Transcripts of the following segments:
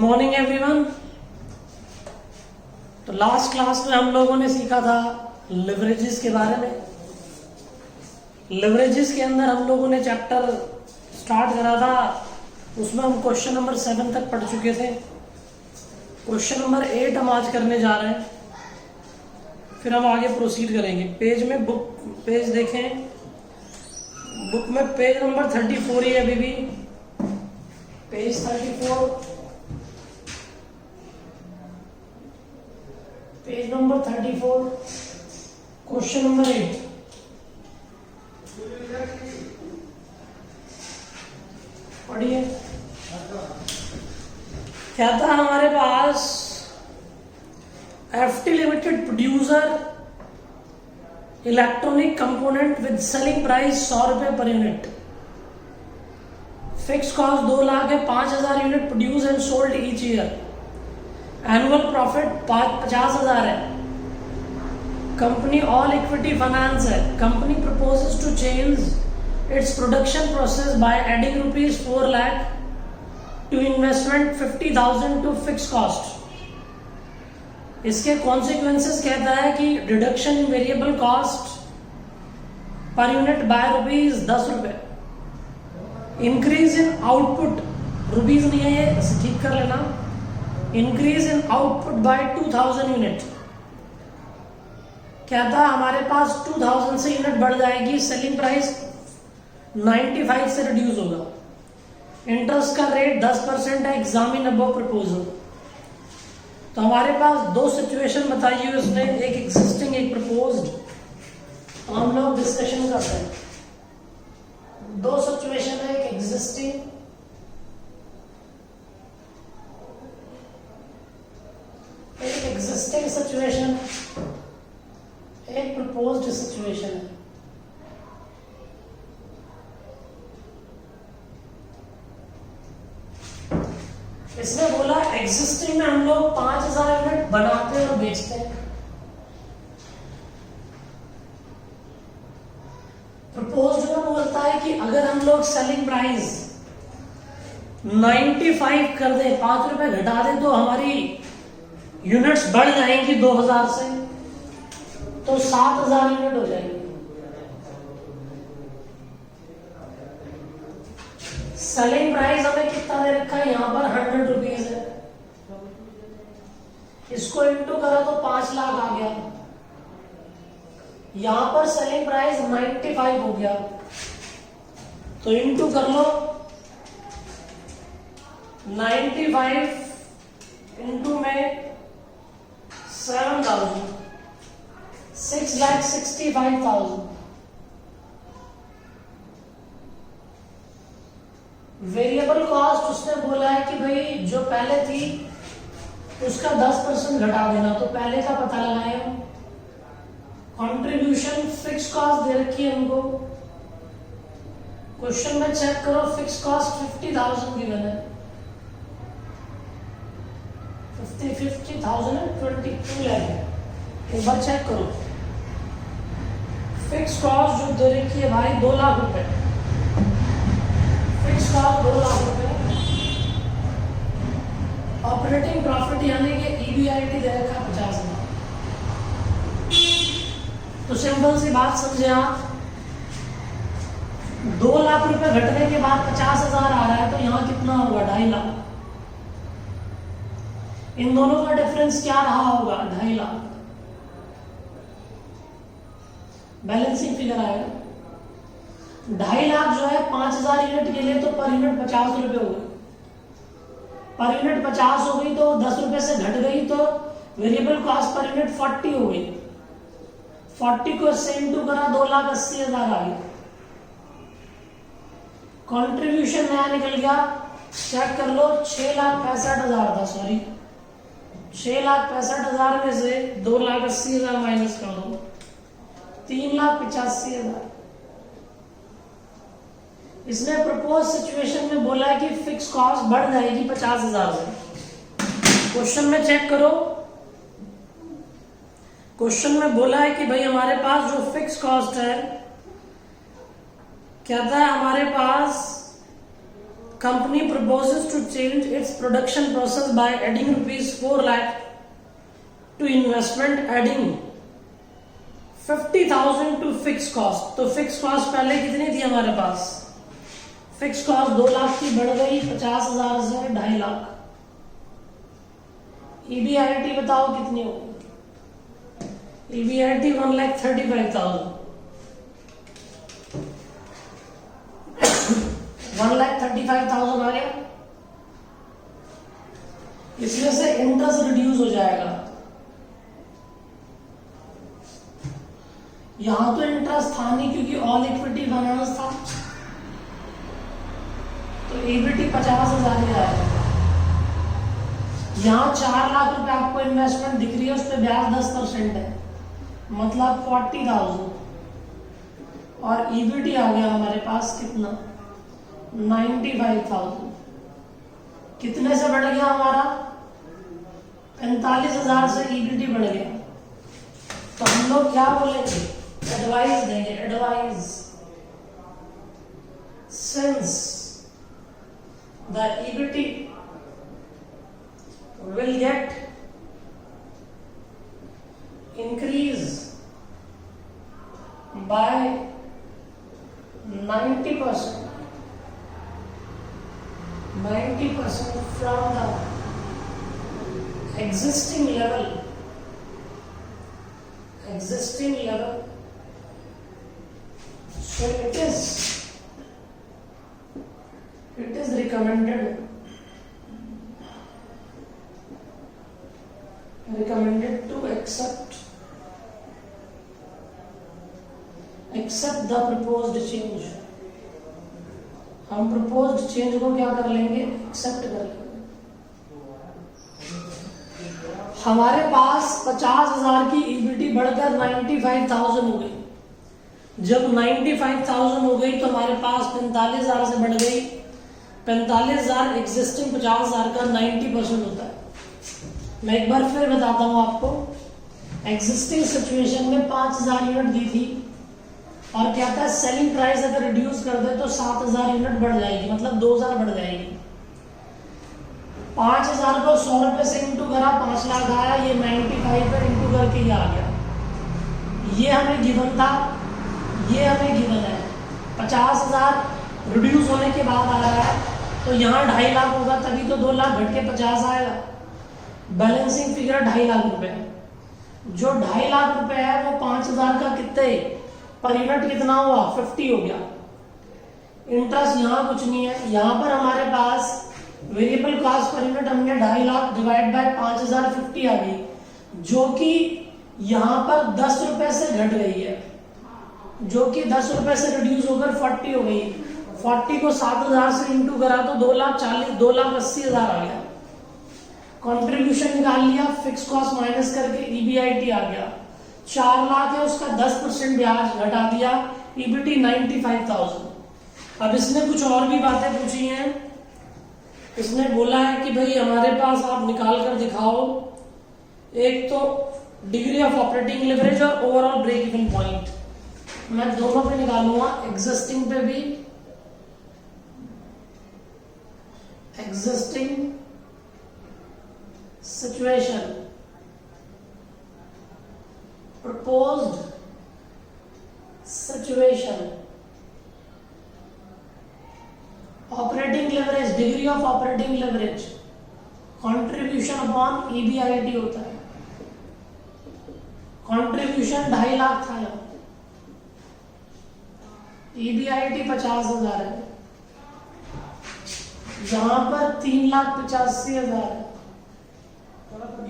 Morning everyone. तो last class में हम लोगों ने सीखा था लिवरेजेस के बारे में। लिवरेजेस के अंदर हम लोगों ने चैप्टर स्टार्ट करा था, उसमें हम क्वेश्चन नंबर 7 तक पढ़ चुके थे। क्वेश्चन नंबर 8 हम आज करने जा रहे हैं, फिर हम आगे प्रोसीड करेंगे। पेज में पेज देखें, बुक में पेज नंबर 34 ही है अभी भी, page 34, page number 34, question number 8। पढ़िए। क्या था हमारे पास, FT limited producer electronic component with selling price 100 रुपए per unit, fix cost 2 lakh है, 5000 unit produce and sold each year, annual profit 50,000 है, कंपनी ऑल इक्विटी फाइनेंस है। Company proposes to change its production process by adding ₹4 lakh to investment 50,000 to fix cost. इसके consequences कहता है कि reduction in variable cost per unit by ₹10, increase in output, rupees नहीं है ये, ठीक कर लेना, increase in output by 2000 unit. क्या था हमारे पास 2000 से यूनिट बढ़ जाएगी, सेलिंग प्राइस 95 से रिड्यूस होगा, इंटरेस्ट का रेट 10% है, एग्जामिन अबव प्रपोजल। तो हमारे पास दो सिचुएशन बताई हुई उसने, एक एग्जिस्टिंग एक प्रपोज्ड। तो हम लोग डिस्कशन करते हैं। दो सिचुएशन है, एक एग्जिस्टिंग, एक एग्जिस्टिंग सिचुएशन, एक प्रपोज्ड सिचुएशन है। इसने बोला एग्जिस्टिंग में हम लोग 5000 यूनिट बनाते और बेचते हैं। प्रपोज्ड में बोलता है कि अगर हम लोग सेलिंग प्राइस 95 कर दे, 5 रुपए घटा दे, तो हमारी यूनिट्स बढ़ जाएंगी 2000 से, तो 7000 यूनिट हो जाएंगी। सेलिंग प्राइस हमें कितना दे रखा है, यहां पर 100 रुपीज है, इसको इंटू करो तो 5 लाख आ गया। यहां पर सेलिंग प्राइस 95 हो गया, तो इंटू कर लो 95 इंटू में 7000, 6,65,000। वेरिएबल कॉस्ट उसने बोला है कि भाई जो पहले थी उसका 10% घटा देना, तो पहले का पता लगाए हम। कंट्रीब्यूशन फिक्स कॉस्ट दे रखी है हमको, क्वेश्चन में चेक करो, फिक्स कॉस्ट 50,000 गिवन है, 50,000 22 लाख है। एक बार चेक करो, फिक्स कॉस्ट जो दे रखी है भाई 2 लाख रुपए, फिक्स कॉस्ट 2 लाख रुपए, ऑपरेटिंग प्रॉफिट यानी कि EBIT दे रखा 50,000। तो सिंपल सी बात समझे आप, 2 लाख रुपए घटने के बाद 50,000 आ रहा है, तो यहां कितना होगा, 2.5 लाख। इन दोनों का डिफरेंस क्या रहा होगा, 2.5 लाख। बैलेंसिंग फिगर आएगा 2.5 लाख जो है 5000 यूनिट के लिए, तो पर यूनिट 50 रुपए हो गए, पर यूनिट 50 हो गई, तो 10 रुपए से घट गई, तो वेरिएबल कॉस्ट पर यूनिट 40 हो गई। 40 को से इंटू करा, 2,80,000 आ गई। कंट्रीब्यूशन नया निकल गया, चेक कर लो, 6,65,000 था, सॉरी 6,65,000 में से 2,80,000 माइनस कर दो, 3,85,000। इसने प्रपोज सिचुएशन में बोला है कि फिक्स कॉस्ट बढ़ जाएगी 50,000 से। क्वेश्चन में चेक करो, क्वेश्चन में बोला है कि भाई हमारे पास जो फिक्स कॉस्ट है, क्या था हमारे पास company proposes to change its production process by adding rupees 4 lakh to investment, adding 50,000 to fixed cost. तो fixed cost पहले कितनी थी हमारे पास? fixed cost 2 लाख की बढ़ गई 50,000 से 2.5 लाख। EBIT बताओ कितनी होगी? EBIT 1,35,000। 1,35,000 आ गया। इसमें से इंटरेस्ट रिड्यूस हो जाएगा। यहां तो इंटरेस्ट था नहीं क्योंकि ऑल इक्विटी फाइनेंस था, तो EBIT 50,000 ही आएगा। यहां 4 लाख रुपए आपको इन्वेस्टमेंट दिख रही है, उस पर ब्याज 10% है, मतलब 40,000। और EBIT आ गया हमारे पास कितना? 95,000। कितने से बढ़ गया हमारा? 45,000 से EBIT बढ़ गया। तो हम लोग क्या बोलेंगे? एडवाइस देंगे, advice. Since the EBIT will get increase by 90% from the existing level, so it is recommended to accept the proposed change। हम proposed change को क्या कर लेंगे? एक्सेप्ट कर लेंगे। हमारे पास 50,000 की EBIT बढ़कर 95,000 हो गई। जब 95,000 हो गई तो हमारे पास 45,000 से बढ़ गई। 45,000 एग्जिस्टिंग 50,000 का 90% होता है। मैं एक बार फिर बताता हूं आपको। एग्जिस्टिंग सिचुएशन में 5,000 यूनिट दी थी और क्या था, सेलिंग प्राइस अगर रिड्यूस कर दे तो 7,000 यूनिट बढ़ जाएगी, मतलब 2,000 बढ़ जाएगी। 5,000 को 100 रुपए से इंटू करा, 5 लाख आया। ये 95 पर इंटू करके ये आ गया। ये हमें गिवन था, ये हमें गिवन है। 50,000 रिड्यूस होने के बाद आ रहा है, तो यहाँ 2.5 लाख होगा, तभी तो 2 लाख घट के 50 आएगा। बैलेंसिंग फिगर 2.5 लाख रुपए। जो 2.5 लाख रुपए है वो 5,000 का कितने पर यूनिट कितना हुआ? 50 हो गया। इंटरेस्ट यहाँ कुछ नहीं है। यहाँ पर हमारे पास वेरिएबल कॉस्ट पर यूनिट हमने 2.5 लाख डिवाइड बाय 5,000 50 आ गई, जो कि यहाँ पर 10 रुपए से घट गई है, जो कि 10 रुपए से रिड्यूस होकर 40 हो गई। 40 को 7,000 से इंटू करा तो 2,80,000 आ गया। कंट्रीब्यूशन निकाल लिया, फिक्स कॉस्ट माइनस करके EBIT आ गया। 4 लाख है, उसका 10% ब्याज घटा दिया, EBIT 95,000। अब इसने कुछ और भी बातें पूछी हैं। इसने बोला है कि भाई हमारे पास आप निकाल कर दिखाओ, एक तो डिग्री ऑफ ऑपरेटिंग लेवरेज और ओवरऑल ब्रेक इवन पॉइंट। मैं दोनों पे निकालूंगा, एग्जिस्टिंग पे भी, existing situation, proposed situation, operating leverage, degree of operating leverage, contribution upon EBIT होता है। contribution 2.5 लाख था, EBIT 50,000 है, यहां पर 3,85,000 है,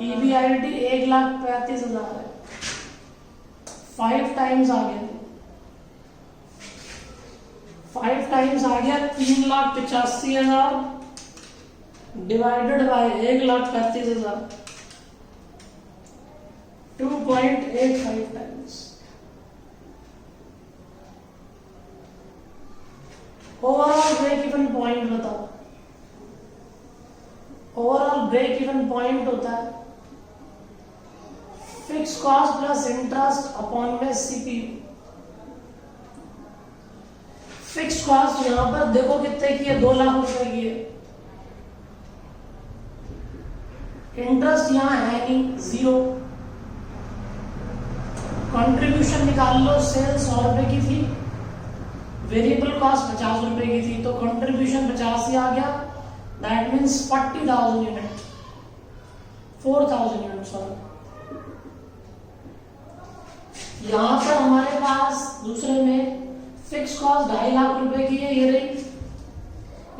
EBIT 1,35,000 है। 5 टाइम्स आ गया, 5 टाइम्स आ गया। 3,85,000 divided by 1,35,000, 2.85 times. Overall break even point बताओ। ओवरऑल ब्रेक इवन पॉइंट होता है fix cost plus interest upon में CPU। फिक्स कॉस्ट यहां पर देखो कितने की है, 2 लाख रुपए की है। इंटरेस्ट यहां है नहीं, 0। कंट्रीब्यूशन निकाल लो, सेल 100 रुपए की थी, वेरिएबल कॉस्ट 50 रुपए की थी, तो कंट्रीब्यूशन 50 ही आ गया। That means 40,000 unit, 4,000 unit sorry. यहां पर हमारे पास दूसरे में फिक्स कॉस्ट 2.5 लाख रुपए की है, ये रही।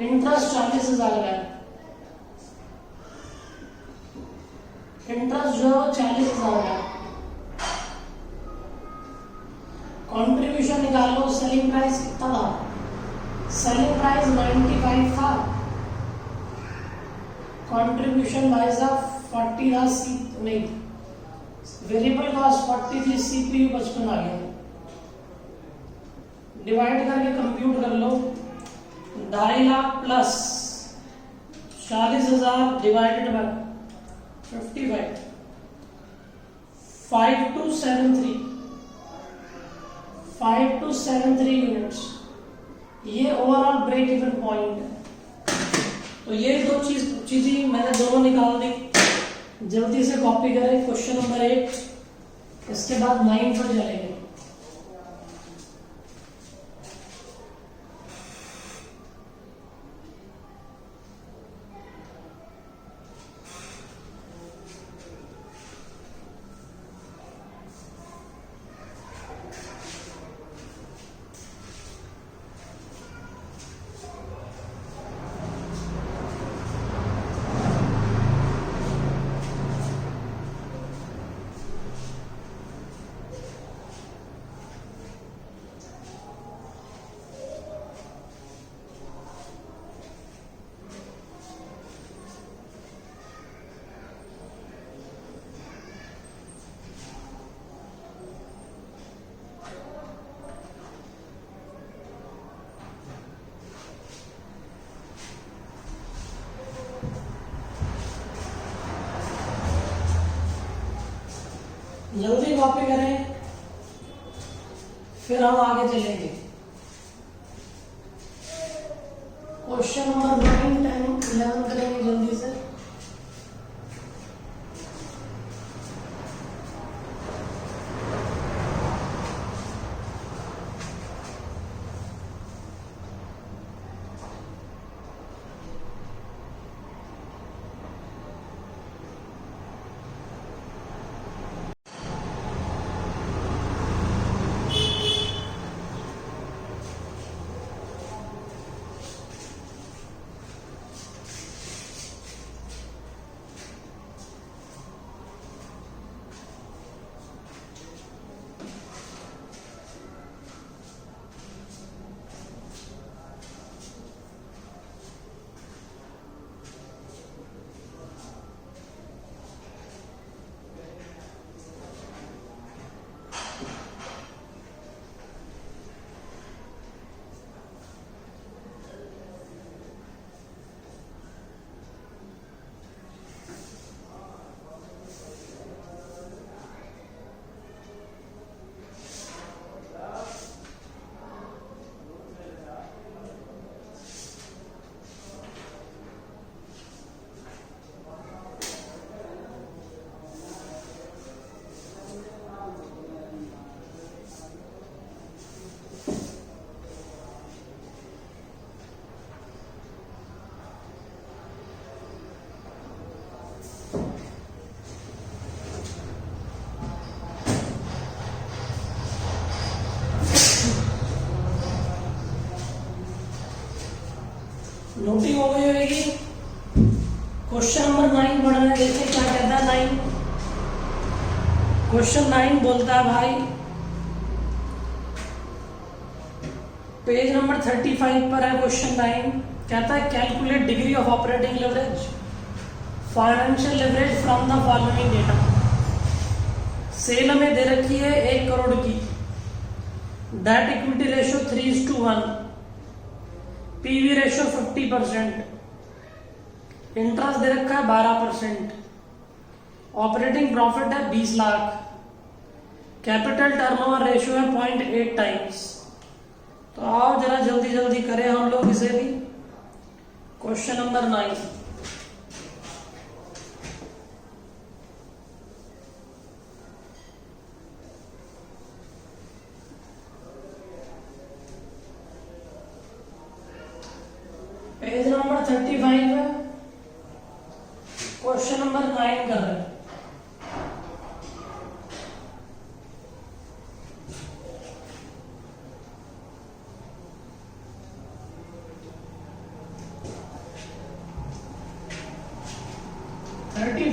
इंटरेस्ट 40,000 का है, इंटरेस्ट जो है 40,000 का। कंट्रीब्यूशन निकाल लो, सेलिंग प्राइस कितना था, सेलिंग प्राइस 95 था, कंट्रीब्यूशन भाई साहब 40 था, नहीं वेरिएबल कॉस्ट 40 थी, सीपीयू 55 आ गया। डिवाइड करके कंप्यूट कर लो, 2.5 lakh plus 40,000 divided by 55, 5273 units, ये ओवरऑल ब्रेक इवन पॉइंट है। तो ये दो चीजें मैंने दोनों निकाल दी। जल्दी से कॉपी करें क्वेश्चन नंबर 8, इसके बाद 9 पर चलेंगे। जल्दी कॉपी करें, फिर हम आगे चलेंगे। क्वेश्चन नंबर 9, 10, 11 करेंगे जल्दी से। नोटिंग हो गई होगी। क्वेश्चन नंबर 9 पढ़ रहे, देखिए क्या कहता है 9। क्वेश्चन 9 बोलता है भाई, पेज नंबर 35 पर है क्वेश्चन 9। कहता है calculate degree of operating leverage, financial leverage from the following data. Sale हमें दे रखी है 1 करोड़ की, debt equity ratio 3:1, PV ratio 50%, interest दे रखा है 12%, ऑपरेटिंग प्रॉफिट है 20 लाख, कैपिटल टर्नओवर रेशियो है 0.8 टाइम्स। तो आओ जरा जल्दी जल्दी करें हम लोग इसे भी। क्वेश्चन नंबर 9, पेज नंबर 35 है, क्वेश्चन नंबर 9 कर रहे हैं।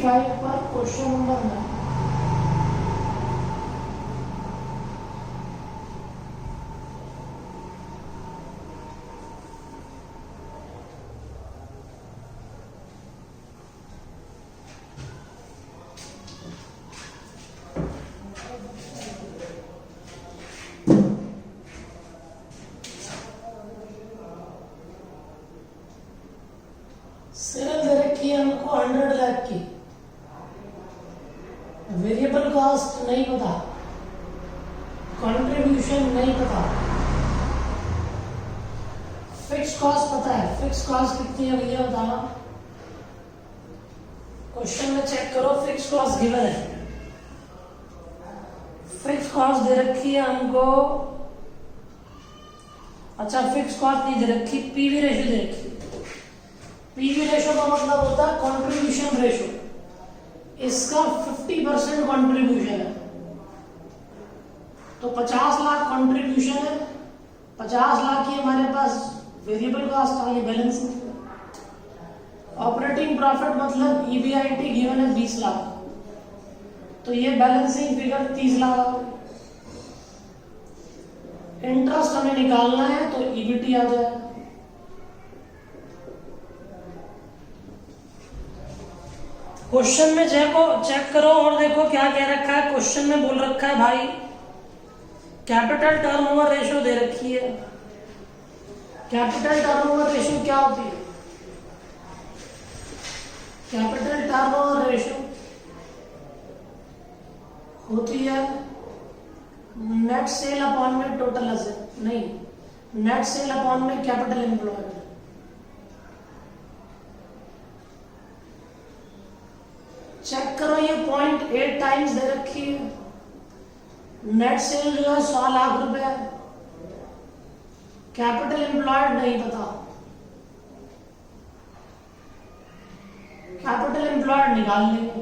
पर क्वेश्चन नंबर 9, सेल दे रखी है हमको 100 लाख की, वेरिएबल कॉस्ट नहीं पता, कंट्रीब्यूशन नहीं पता, फिक्स कॉस्ट पता है। फिक्स कॉस्ट कितनी है भैया बताना। क्वेश्चन में चेक करो, फिक्स कॉस्ट गिवन है, फिक्स कॉस्ट दे रखी है हमको। अच्छा फिक्स कॉस्ट नहीं दे रखी, पीवी रेशियो दे रखी। पीवी रेशियो का मतलब होता है कंट्रीब्यूशन रेशियो। इसका 50% कंट्रीब्यूशन है, तो 50 लाख कंट्रीब्यूशन है, 50 लाख ही हमारे पास वेरिएबल कॉस्ट आ गई, बैलेंस। ऑपरेटिंग प्रॉफिट मतलब ईबीआईटी गिवन है 20 लाख, तो ये बैलेंसिंग फिगर 30 लाख आ गई। इंटरेस्ट हमें निकालना है तो ईबीटी आ जाएगा। क्वेश्चन में चेक करो और देखो क्या कह रखा है। क्वेश्चन में बोल रखा है भाई कैपिटल टर्नओवर रेशियो दे रखी है। कैपिटल टर्नओवर रेशियो क्या होती है? कैपिटल टर्नओवर रेशियो होती है नेट सेल अपॉन में टोटल एसेट, नहीं, नेट सेल अपॉन में कैपिटल एम्प्लॉयड। चेक करो, ये 0.8 टाइम्स दे रखी है। नेट सेल जो है 100 लाख रुपए, कैपिटल एम्प्लॉयड नहीं पता, कैपिटल एम्प्लॉयड निकाल लेंगे,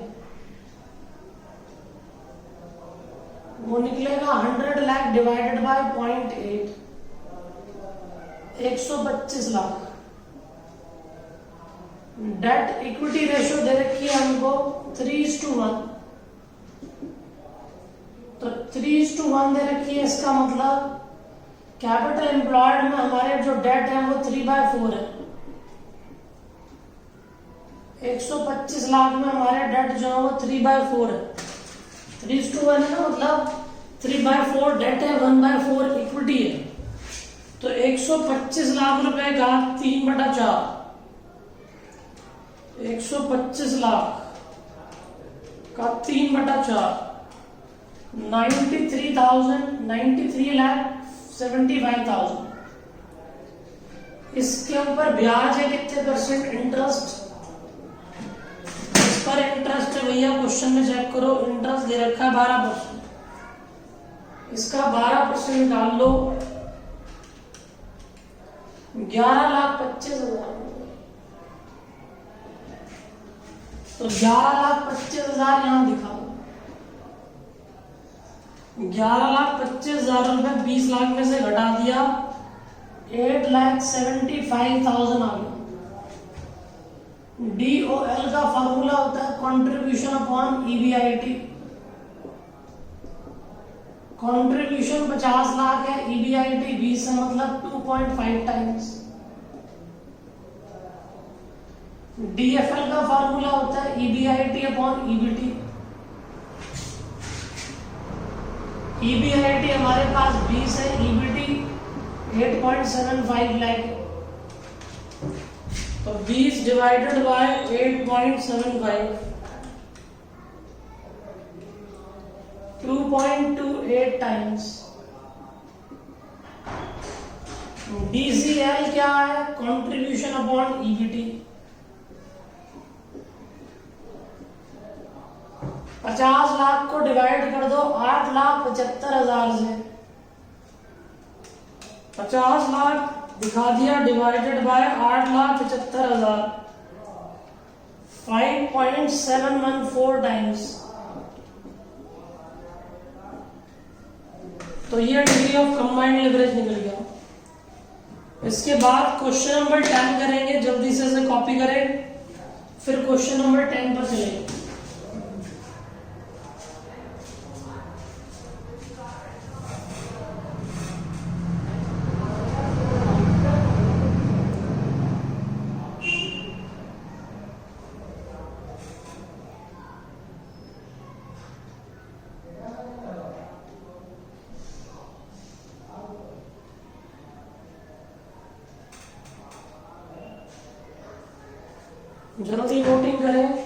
वो निकलेगा 100 lakh divided by 0.8, 125 lakh. Debt equity ratio दे रखी है हमको 3:1, तो 3:1 दे रखी है। इसका मतलब कैपिटल एम्प्लॉयड में हमारे जो डेट है वो 3/4 है। 125 लाख में हमारे डेट जो है वो 3/4 है। 3:1 है ना, मतलब 3/4 डेट है, 1/4 इक्विटी है। तो 125 लाख रुपए का 3/4, 125 लाख का 3/4, 93,75,000। इसके ऊपर ब्याज है कितने परसेंट? इंटरेस्ट। इस पर इंटरेस्ट है भैया, क्वेश्चन में चेक करो, इंटरेस्ट दे रखा है 12%। इसका 12% डाल लो, 11,25,000। तो 11,25,000 यहां दिखा दो। 11,25,000 रुपए 20 लाख में से घटा दिया, 8,75,000 आ गया। DOL का फॉर्मूला होता है contribution upon EBIT. Contribution 50 lakh है, ईबीआईटी 20 है, मतलब 2.5 टाइम्स। DFL का फॉर्मूला होता है ईबीआईटी अपॉन ईबीटी। ईबीआईटी हमारे पास 20 है, ईबीटी 8.75 लाख, तो 20 डिवाइडेड बाय 8.75, 2.28 टाइम्स। DCL क्या है? Contribution upon EBT. 50 लाख को डिवाइड कर दो 8,75,000 से। 50 लाख दिखा दिया डिवाइडेड बाय 8,75,000, 5.714 टाइम्स। तो ये डिग्री ऑफ कंबाइंड लिवरेज निकल गया। इसके बाद क्वेश्चन नंबर 10 करेंगे, जल्दी से इसे कॉपी करें, फिर क्वेश्चन नंबर 10 पर चलेंगे। जल्दी वोटिंग करें।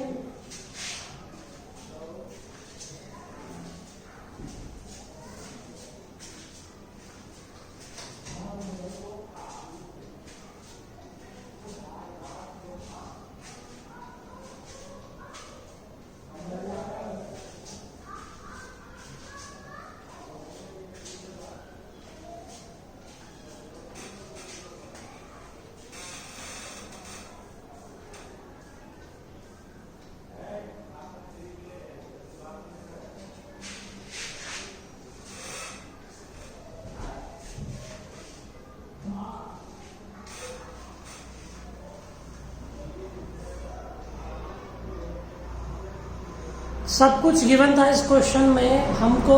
सब कुछ गिवन था इस क्वेश्चन में, हमको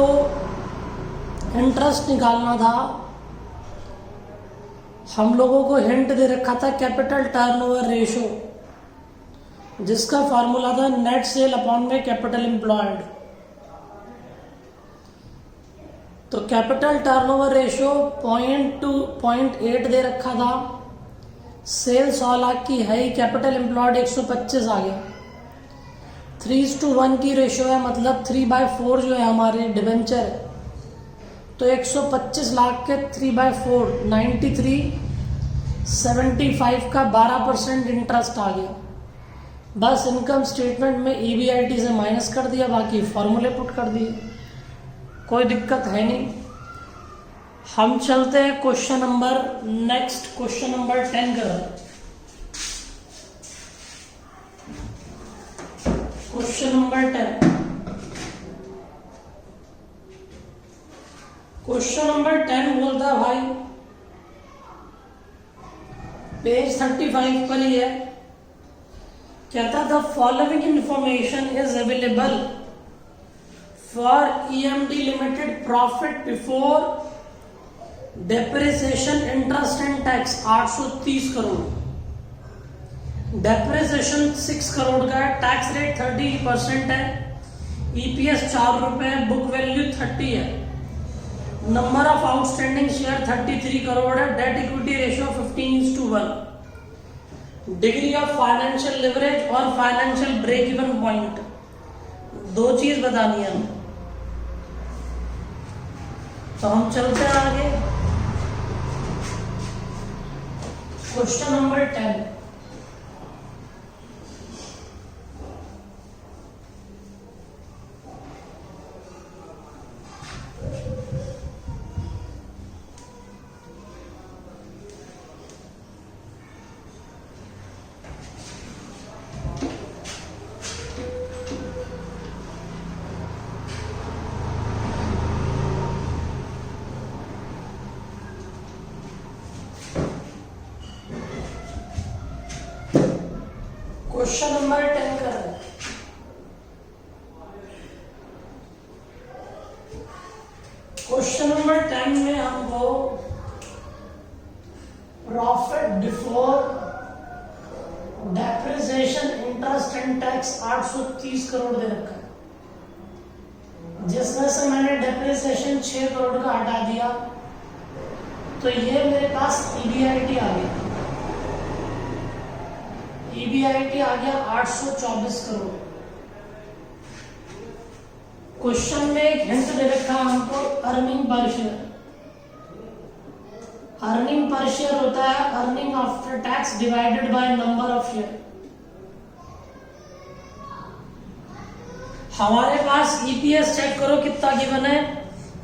इंटरेस्ट निकालना था। हम लोगों को हिंट दे रखा था कैपिटल टर्नओवर रेशो, जिसका फॉर्मूला था नेट सेल अपॉन में कैपिटल एम्प्लॉयड। तो कैपिटल टर्नओवर रेशो 0.8 दे रखा था, सेल 100 लाख की है, कैपिटल एम्प्लॉयड 125 आ गया। 3:1 की रेशो है, मतलब 3/4 जो है हमारे डिवेंचर है, तो 125 लाख के 3/4 93.75 का 12% इंटरेस्ट आ गया। बस इनकम स्टेटमेंट में EBIT से माइनस कर दिया, बाकी फॉर्मूले पुट कर दिए, कोई दिक्कत है नहीं। हम चलते हैं question number next, question number 10 कर रहे हैं। क्वेश्चन नंबर 10, क्वेश्चन नंबर 10 बोलता है भाई, पेज 35 पर ही है, कहता the following information is available for EMD limited profit before depreciation interest and tax 830 crore, depreciation 6 crore का है, टैक्स रेट 30% है, EPS 4 रुपए, बुक वैल्यू 30 है, number of outstanding share 33 crore है, debt equity ratio 15:1, degree of financial leverage और financial break even point, दो चीज बतानी है। तो हम चलते हैं आगे, क्वेश्चन नंबर 10। क्वेश्चन नंबर 10 कर रहे हैं। क्वेश्चन नंबर 10 में हमको profit before depreciation interest and tax 830 crore दे रखा है, जिसमें से मैंने डेप्रिसिएशन 6 करोड़ का हटा दिया, तो ये मेरे पास EBIT आ गया। EBIT आ गया 824 करोड़। क्वेश्चन में एक हिंट दे रखा है हमको earning per share, earning per share होता है earning after tax divided by number of share. हमारे पास ईपीएस चेक करो कितना गिवन है।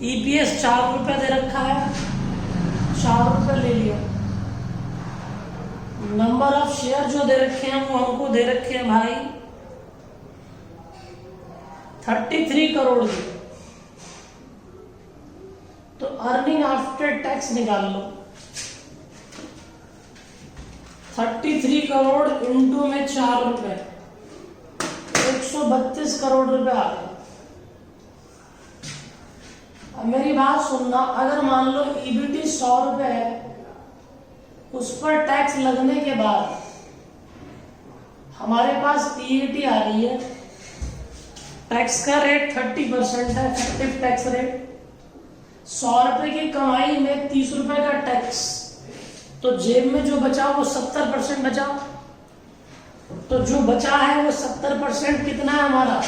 ईपीएस 4 रुपए दे रखा है, 4 रुपए ले लिया। नंबर ऑफ शेयर जो दे रखे हैं वो हमको दे रखे हैं भाई 33 करोड़ की। तो अर्निंग आफ्टर टैक्स निकाल लो। 33 करोड़ इंटू में 4 रुपए, 132 करोड़ रुपए आ गए। अब मेरी बात सुनना, अगर मान लो ईबीटी 100 रुपए है, उस पर टैक्स लगने के बाद हमारे पास पीएटी आ रही है, टैक्स का रेट 30% है, इफेक्टिव टैक्स रेट। 100 रुपए की कमाई में 30 रुपए का टैक्स, तो जेब में जो बचा वो 70% बचा। तो जो बचा है वो 70% कितना है हमारा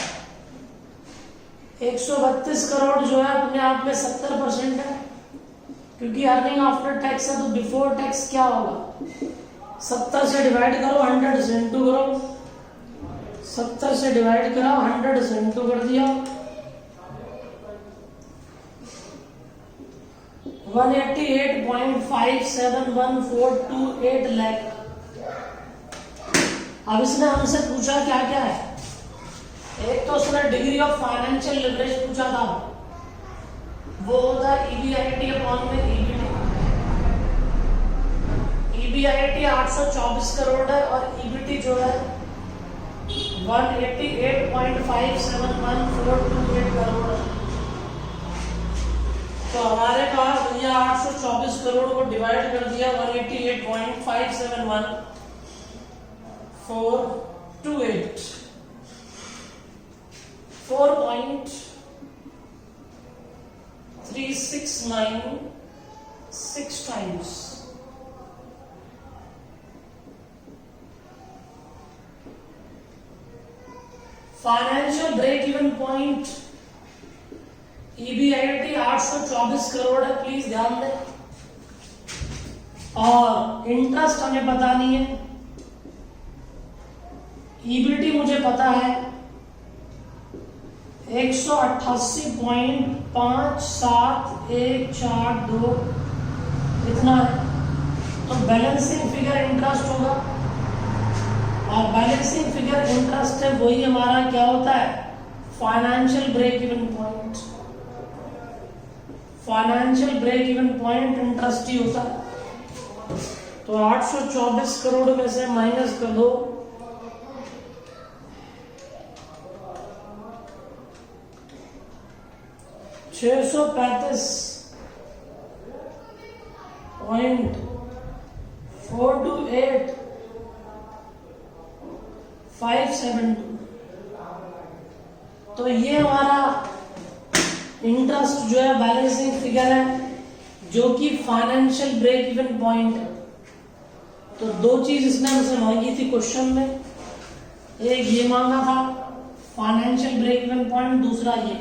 132 करोड़ जो है अपने आप में 70% है, क्योंकि अर्निंग आफ्टर टैक्स है। तो बिफोर टैक्स क्या होगा 70 से डिवाइड करो 100 से इंटू करो, 70 से डिवाइड करा 100 से इंटू कर दिया 188.571428 लाख। अब इसने हमसे पूछा क्या क्या है। एक तो उसने डिग्री ऑफ फाइनेंशियल लिवरेज पूछा था, वो होता है ईबीआईटी अपॉन में ईबीटी। ईबीआईटी 824 करोड़ है और ईबीटी जो है 188.571428 करोड़ है। तो हमारे पास भैया 824 करोड़ को डिवाइड कर दिया 188.571428, 4.3696 times. Financial break even point EBIT 824 crore है, प्लीज ध्यान दें। और इंटरेस्ट हमें पता नहीं है, ईबीटी मुझे पता है 188.57142 इतना है। तो बैलेंसिंग फिगर इंटरेस्ट होगा, और बैलेंसिंग फिगर इंटरेस्ट है वही हमारा क्या होता है financial break even point. Financial break even point interest ही होता है। तो 824 करोड़ में से माइनस कर दो 635.428,572। तो ये हमारा इंटरेस्ट जो है बैलेंसिंग फिगर है, जो कि फाइनेंशियल ब्रेक इवन पॉइंट है। तो दो चीज इसने हमसे मांगी थी क्वेश्चन में, एक ये मांगा था फाइनेंशियल ब्रेक इवन पॉइंट, दूसरा ये।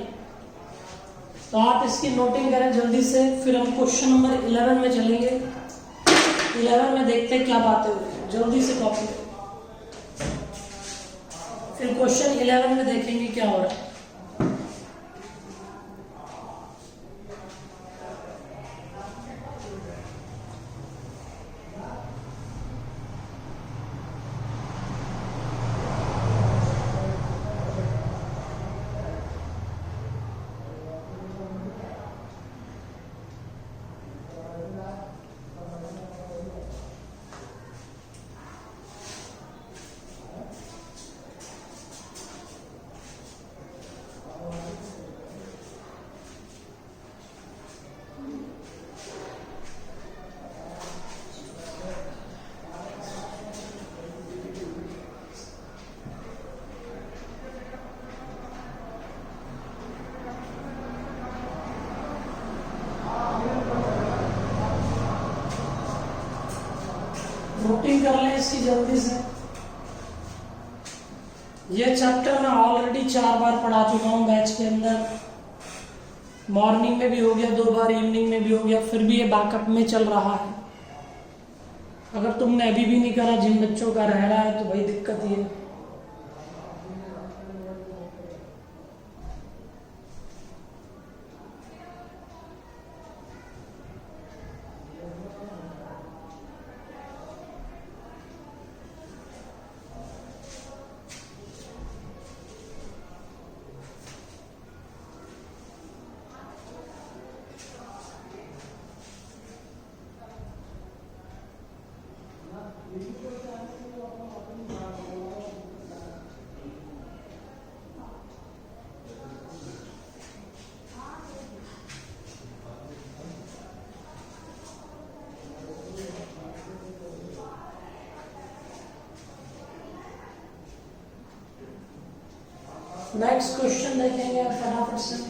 तो आप इसकी नोटिंग करें जल्दी से, फिर हम क्वेश्चन नंबर 11 में चलेंगे। 11 में देखते हैं क्या बातें हुई, जल्दी से कॉपी, फिर क्वेश्चन 11 में देखेंगे क्या हो रहा है। नोटिंग कर लें इसकी जल्दी से। ये चैप्टर मैं ऑलरेडी 4 बार पढ़ा चुका हूं बैच के अंदर। मॉर्निंग में भी हो गया 2 बार, इवनिंग में भी हो गया, फिर भी ये बैकअप में चल रहा है। अगर तुमने अभी भी नहीं करा, जिन बच्चों का रह रहा है, तो भाई दिक्कत ये है। नेक्स्ट क्वेश्चन देखेंगे फटाफट से।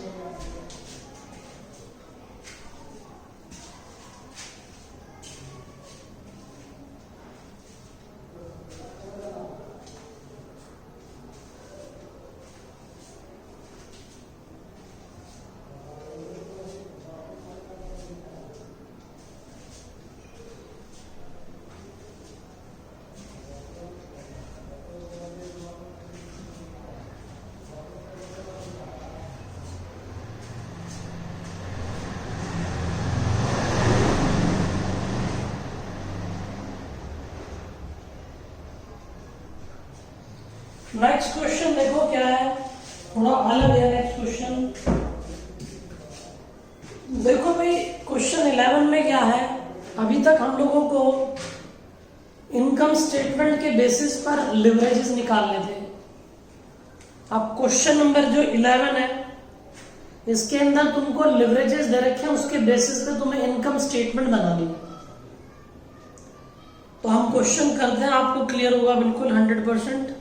नेक्स्ट क्वेश्चन देखो क्या है, थोड़ा अलग है नेक्स्ट क्वेश्चन। देखो भाई क्वेश्चन 11 में क्या है, अभी तक हम लोगों को इनकम स्टेटमेंट के बेसिस पर लिवरेजेस निकालने थे। अब क्वेश्चन नंबर जो 11 है, इसके अंदर तुमको लिवरेजेस दे रखे हैं, उसके बेसिस पे तुम्हें इनकम स्टेटमेंट बनानी है। तो हम क्वेश्चन करते हैं, आपको क्लियर होगा बिल्कुल 100%।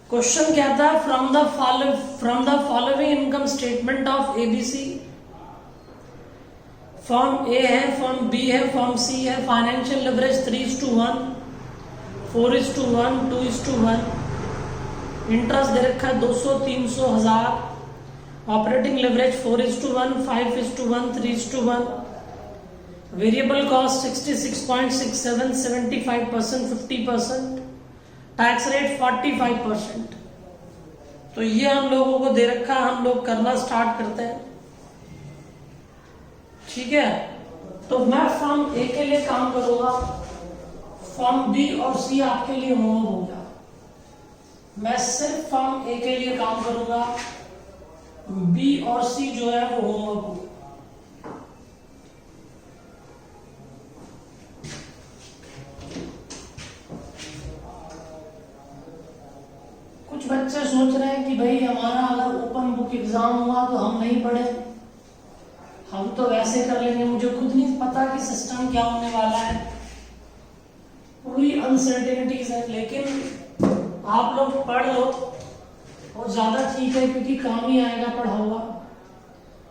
क्वेश्चन क्या था, from the following income statement of ABC, form A है, फॉर्म बी है, फॉर्म सी है, फाइनेंशियल लिवरेज 3:1, 4:1, 2:1, इंटरेस्ट दे रखा है 200, 300, 1000, operating leverage 4:1, 5:1, 3:1, variable cost 66.67, 75%, 50%, tax rate 45%। तो ये हम लोगों को दे रखा है, हम लोग करना स्टार्ट करते हैं। ठीक है, तो मैं फॉर्म ए के लिए काम करूंगा, फॉर्म बी और सी आपके लिए होमवर्क होगा। मैं सिर्फ फॉर्म ए के लिए काम करूंगा, बी और सी जो है वो होमवर्क होगा। कुछ बच्चे सोच रहे हैं कि भाई हमारा अगर ओपन बुक एग्जाम हुआ तो हम नहीं पढ़े, हम तो वैसे कर लेंगे। मुझे खुद नहीं पता कि सिस्टम क्या होने वाला है, पूरी अनसर्टेनिटीज है, लेकिन आप लोग पढ़ लो वो ज्यादा ठीक है, क्योंकि काम ही आएगा पढ़ा हुआ,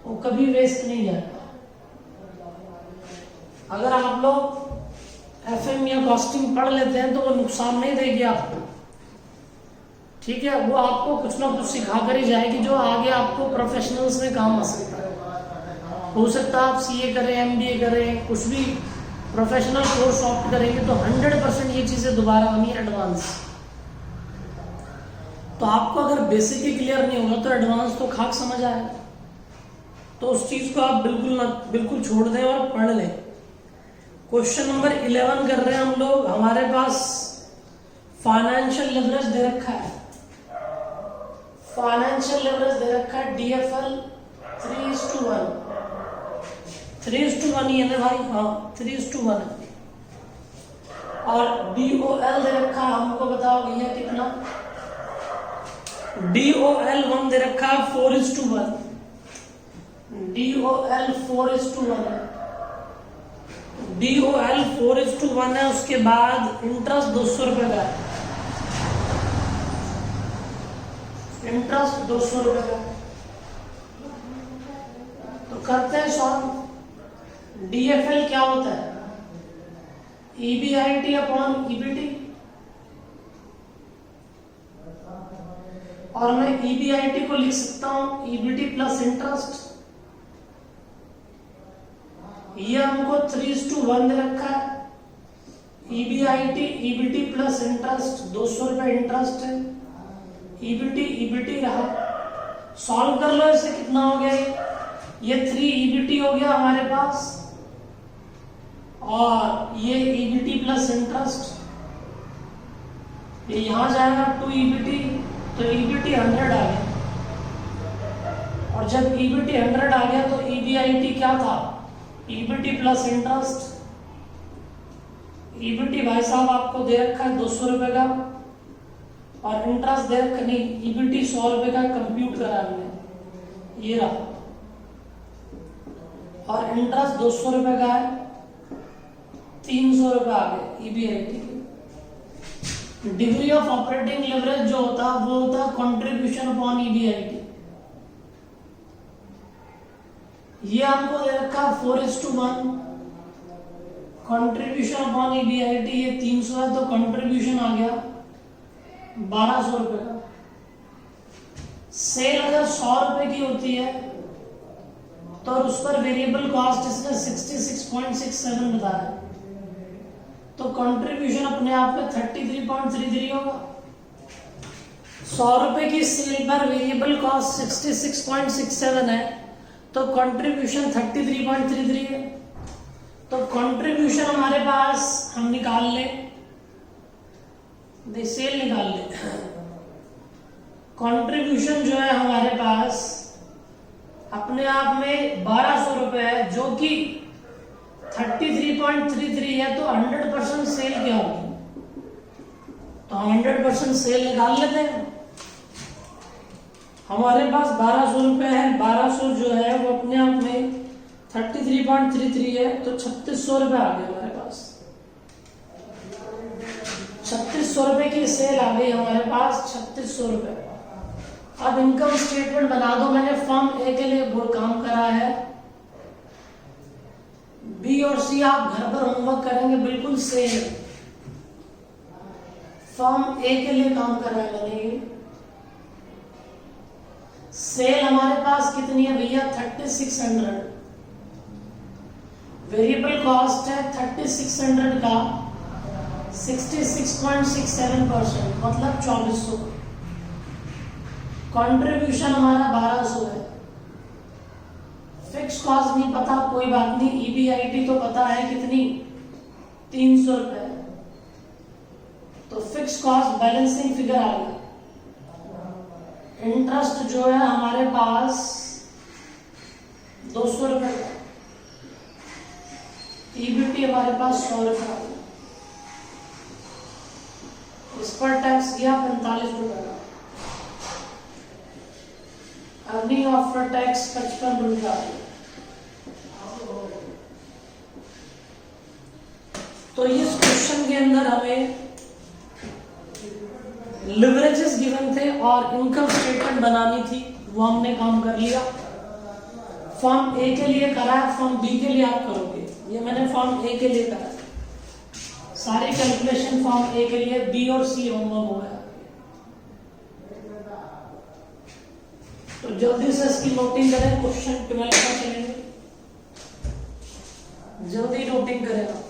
वो कभी वेस्ट नहीं जाएगा। अगर आप लोग एफएम या कॉस्टिंग पढ़ लेते हैं तो वो नुकसान नहीं देगी आपको। ठीक है, वो आपको कुछ ना कुछ सिखा कर ही जाएगी जो आगे आपको प्रोफेशनल्स में काम आ सकता है। हो सकता है आप सीए करें, एमबीए करें, कुछ भी प्रोफेशनल कोर्स ऑप्ट करेंगे तो 100% ये चीजें दोबारा आनी है एडवांस। तो आपको अगर बेसिक ही क्लियर नहीं होगा तो एडवांस तो खाक समझ आएगा। तो उस चीज को आप बिल्कुल छोड़ दें और पढ़ लें। क्वेश्चन नंबर 11 कर रहे हैं हम लोग। हमारे पास फाइनेंशियल लिवरेज दे रखा है, फाइनेंशियल लिवरेज दे रखा है डीएफएल 3:1, 3:1 ही है ना भाई, हाँ 3:1 है। और डीओएल दे रखा है, हमको बताओ भैया कितना, डीओएल 1 दे रखा है 4:1, डीओएल 4:1 है, डीओएल 4:1 है। उसके बाद इंटरेस्ट 200 रुपए का है, इंटरेस्ट 200 रुपए का। तो करते हैं सॉल्व। डीएफएल क्या होता है, ईबीआईटी अपॉन ईबीटी, और मैं EBIT को लिख सकता हूं EBT प्लस इंटरेस्ट। ये हमको 3:1 दे रखा है। EBIT EBT प्लस इंटरेस्ट 200 रुपए इंटरेस्ट है, EBT रहा। सॉल्व कर लो इसे, कितना हो गया ये 3 EBT हो गया हमारे पास, और ये EBT प्लस इंटरेस्ट, ये यहां जाएगा 2 EBT, तो EBT 100 आ गया। और जब EBT 100 आ गया तो EBIT क्या था, EBT प्लस इंटरेस्ट। EBT भाई साहब आपको दे रखा है 200 रुपए का, और इंटरेस्ट दे रखा नहीं, EBT 100 रुपए का कंप्यूट करा हमने, ये रहा, और इंटरेस्ट 200 रुपए का है, 300 रुपए आ गए EBIT। Degree of operating leverage जो होता है वो होता है कंट्रीब्यूशन अपॉन EBIT। ये हमको दे रखा 4:1, कंट्रीब्यूशन अपॉन EBIT ये 300 है, तो कंट्रीब्यूशन आ गया 1200 रुपए का। सेल अगर 100 रुपए की होती है तो उस पर वेरिएबल कॉस्ट इसने 66.67 बताया, तो कंट्रीब्यूशन अपने आप में 33.33 होगा। 100 रुपए की सेल पर वेरिएबल कॉस्ट 66.67 है, तो कंट्रीब्यूशन 33.33 है। तो कंट्रीब्यूशन हमारे पास हम निकाल ले, सेल निकाल ले। कंट्रीब्यूशन जो है हमारे पास अपने आप में 1200 रुपए है, जो कि 33.33 है, तो 100% सेल क्या होगी, तो 100% सेल निकाल लेते हैं। हमारे पास 1200 रुपए है, 1200 जो है वो अपने आप में 33.33 है, तो 3600 रुपए आ गए हमारे पास। 3600 रुपए की सेल आ गई हमारे पास, 3600 रुपए। अब इनकम स्टेटमेंट बना दो। मैंने फर्म ए के लिए बहुत काम करा है, बी और सी आप घर पर होमवर्क करेंगे, बिल्कुल सेम। फर्म ए के लिए काम करा है मैंने। सेल हमारे पास कितनी है भैया, 3600। वेरिएबल कॉस्ट है 3600 का 66.67%, मतलब 2400। कंट्रीब्यूशन हमारा 1200 है। फिक्स कॉस्ट नहीं पता, कोई बात नहीं, EBIT तो पता है कितनी, 300 रुपए। तो फिक्स कॉस्ट बैलेंसिंग फिगर आ गया। इंटरेस्ट जो है हमारे पास 200 रुपए का, EBT हमारे पास 100 रुपए का, इस पर टैक्स गया 45 रुपए का, अर्निंग आफ्टर टैक्स 55 रुपए का। तो इस क्वेश्चन के अंदर हमें लिवरेजेस गिवन थे और इनकम स्टेटमेंट बनानी थी, वो हमने काम कर लिया। फॉर्म ए के लिए करा है, फॉर्म बी के लिए आप करोगे। ये मैंने फॉर्म ए के लिए करा है, सारी कैलकुलेशन फॉर्म ए के लिए, बी और सी होमवर्क हो गया। तो जल्दी से इसकी नोटिंग करें, क्वेश्चन 12 का चलेंगे, जल्दी नोटिंग करें आप।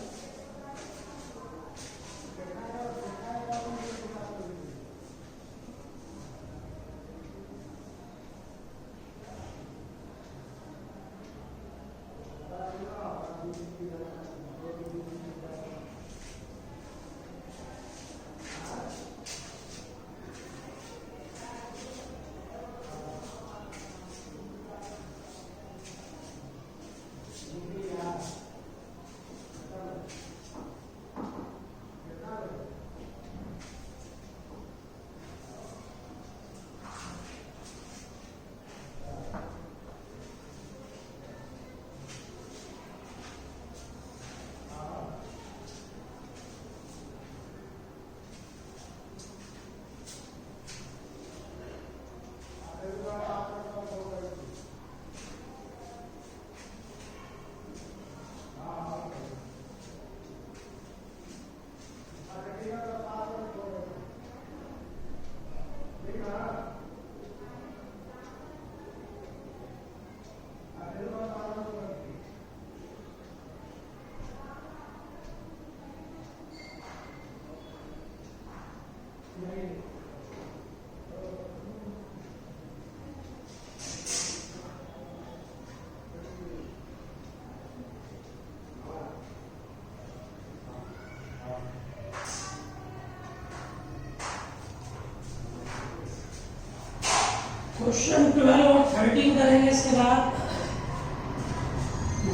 क्वेश्चन 12 और 13 करेंगे इसके बाद,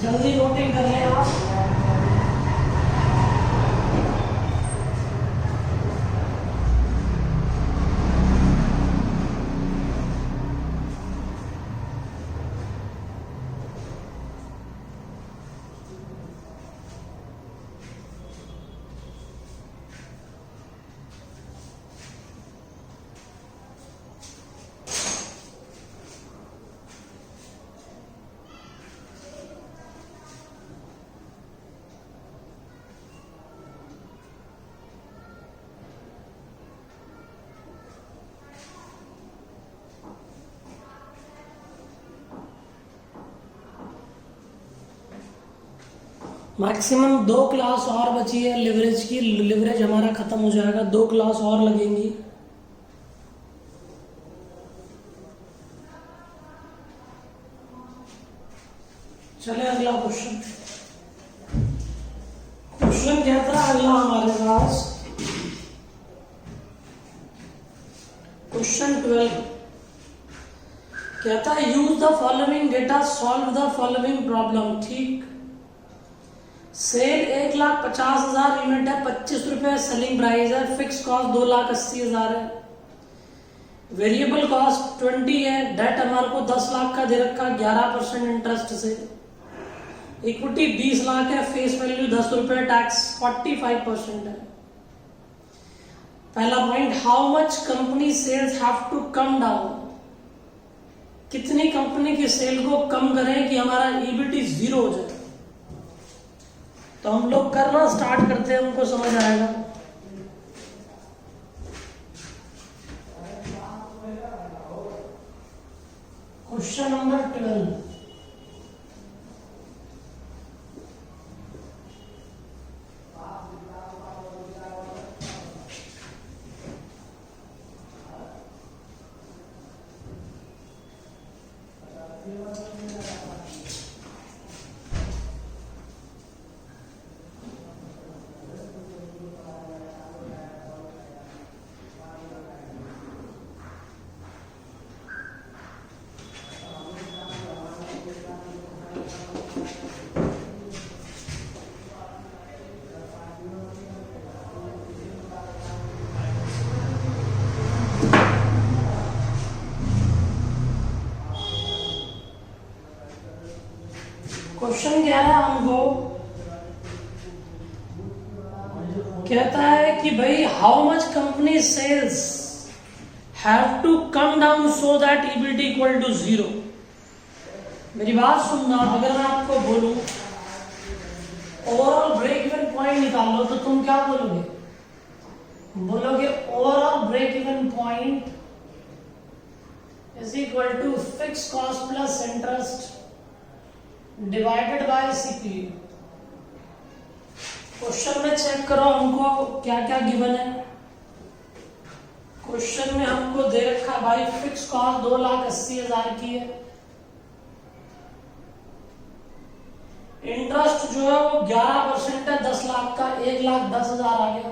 जल्दी नोटिंग कर लें आप। मैक्सिमम 2 क्लास और बची है लिवरेज की, लिवरेज हमारा खत्म हो जाएगा, 2 क्लास और लगेंगी। चले अगला क्वेश्चन। क्वेश्चन कहता है अगला हमारे पास, क्वेश्चन 12 कहता है use the following data, solve the following problem. ठीक, सेल 1,50,000 यूनिट है, 25 रुपए सेलिंग प्राइस है, फिक्स कॉस्ट 2,80,000 है, वेरिएबल कॉस्ट 20 है, डेट हमारे को 10 लाख का दे रखा 11% इंटरेस्ट से, इक्विटी 20 लाख है, फेस वैल्यू 10 रुपए, टैक्स 45% है। पहला point, how much company sales have to come down, कितनी कंपनी की सेल को कम करें कि हमारा ईबीटी 0 हो जाए। तो हम लोग करना स्टार्ट करते हैं, उनको समझ आएगा। क्वेश्चन नंबर 12, क्वेश्चन क्या है हमको, कहता है कि भाई how much company sales have to come down so that EBT equal to 0। मेरी बात सुनना, अगर मैं आपको बोलूं ओवरऑल ब्रेक इवन पॉइंट निकालो तो तुम क्या बोलोगे? बोलोगे overall break even point is equal to fix cost plus interest divided by CPU. Question में चेक करो हमको क्या क्या गिवन है। क्वेश्चन में हमको दे रखा भाई फिक्स कॉस्ट 2,80,000 की है, इंटरेस्ट जो है वो 11% है, 10 लाख का 1,10,000 आ गया।